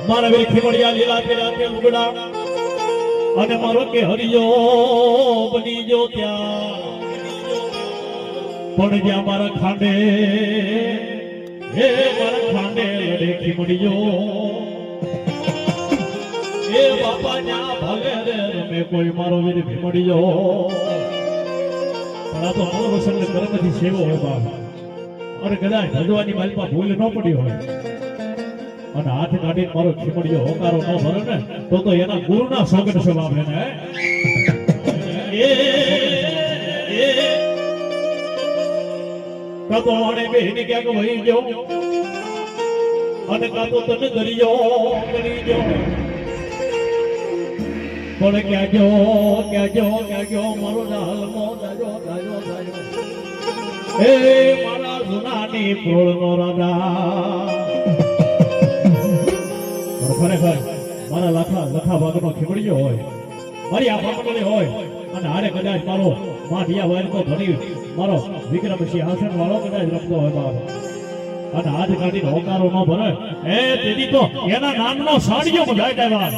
મારા વીર ખીમડિયા લીલા પેલા તે ઉગડા અને મારો કે હરિયો બની જો ત્યાં પણ જ્યાં મારા ખાંડે હે મારા ખાંડે લડે ખીમડિયો એ બાપા ન્યા ભાગે રે રમે કોઈ મારો વીર ખીમડિયો પણ આ તો મારો વસન કર્મથી સેવો હોય બાપ અને કદાચ ભગવાનની માલમાં ભૂલ ન પડી હોય અને હાથ કાઢીને મારો ખીમડિયો હોકારો ન ભરે ને તો એના ગુરુના સોગન સ્વભાવ એને કાતો આણે બેહની ક્યાંક વહી ગયો અને કાતો તને દરિયો કરી ગયો પણ ક્યાં ગયો મારો હાલમો દાજો એ મારા જુનાની પોળનો રાજા ખરેખર મારા લખા ભાગનો ખીમડિયો હોય મારી આ ભાગનો હોય અને હારે કદાચ મારો માઢિયા વાયર તો ધણી મારો વિક્રમસિંહ હાસન વાળો કદાચ રમતો હોય બાપ અને હાથ કાઢીને હોકારો ન ભરે એ તેથી તો એના નામનો સાડીઓ બધાય દેવા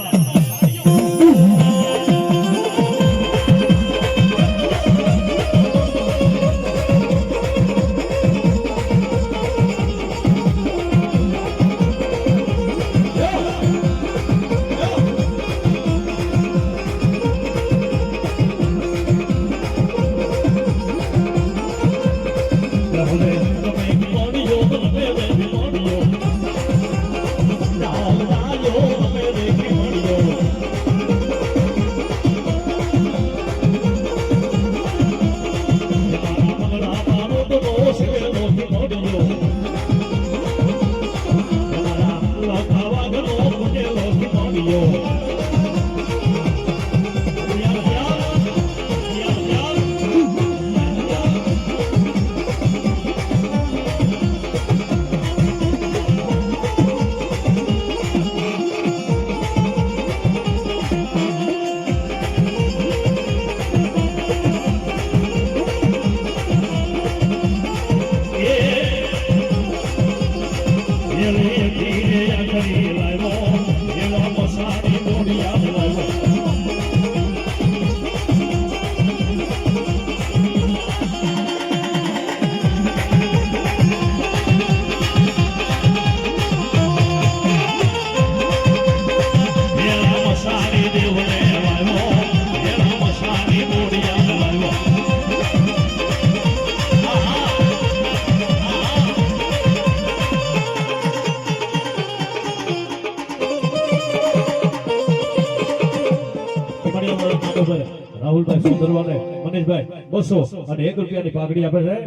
રાહુલભાઈ સુંદરવાને મનીષભાઈ 200 અને 1 રૂપિયાની પાઘડી આપે છે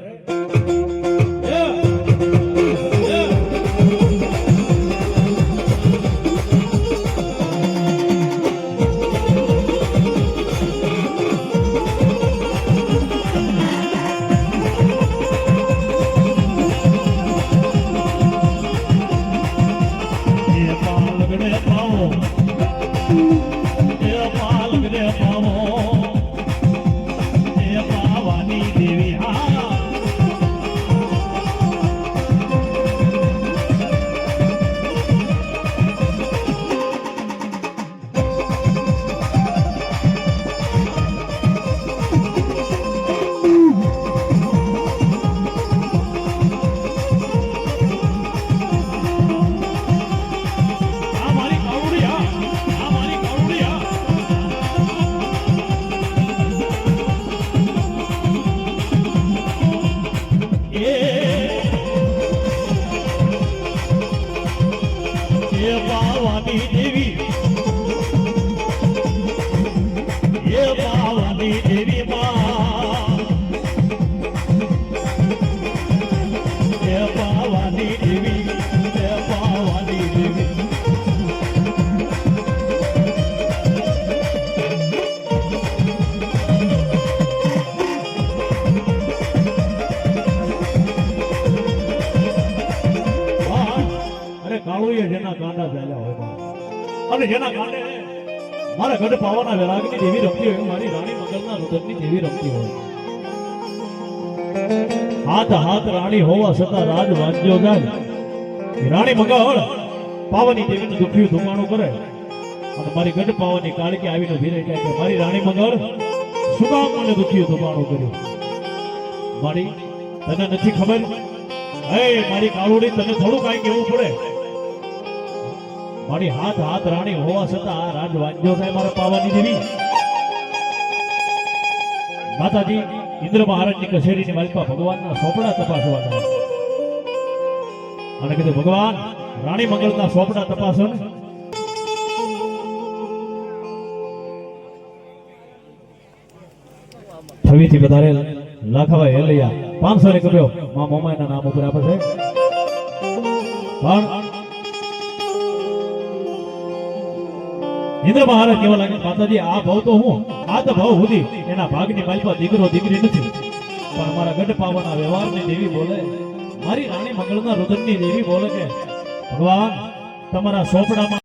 જેના કાંડા ચાલ્યા હોય અને જેના કાંડે મારા ગઢ પાવાના વેરાગની દેવી રમતી હોય મારી રાણી મગલના રુદનની દેવી રમતી હોય હાથ હાથ રાણી હોવા છતાં રાજ વાંજ્યો જાય. એ રાણી મંગળ પાવાની દેવીનું દુખ્યું ધુમાણું કરે અને મારી ગઢ પાવાની કાળકી આવીને ધીરે કહે કે મારી રાણી મંગળ શું કામ મને દુખ્યું ધુમાણું કર્યું? મારી તને નથી ખબર? હે મારી કાળુડી, તને થોડું કાંઈ કહેવું પડે. મારી હાથ હાથ રાણી હોવા છતાં આ રાજ વાંજ્યો થાય મારા પાવાની દેવી. માતાજી ઇન્દ્ર મહારાજની કચેરીની માલિકા ભગવાનના સોપડા તપાસવાના અને કીધું ભગવાન રાણી મંગળના સોપડા તપાસો ને. ફરીથી વધારે લાખાભાઈ હેલૈયા 500 ને કર્યો મા મોમાઈના નામ ઉપર આપે છે. પણ ઇન્દ્ર મહારાજ કેવા લાગે માતાજી આ ભાવ તો હું આ તો ભાવ સુધી એના ભાગની માલિકા દીકરો દીકરી નથી, પણ અમારા ગઢ પાવાના વ્યવહારની દેવી બોલે, મારી રાણી મંગળના રુદનની દેવી બોલે કે ભગવાન તમારા સોપડામાં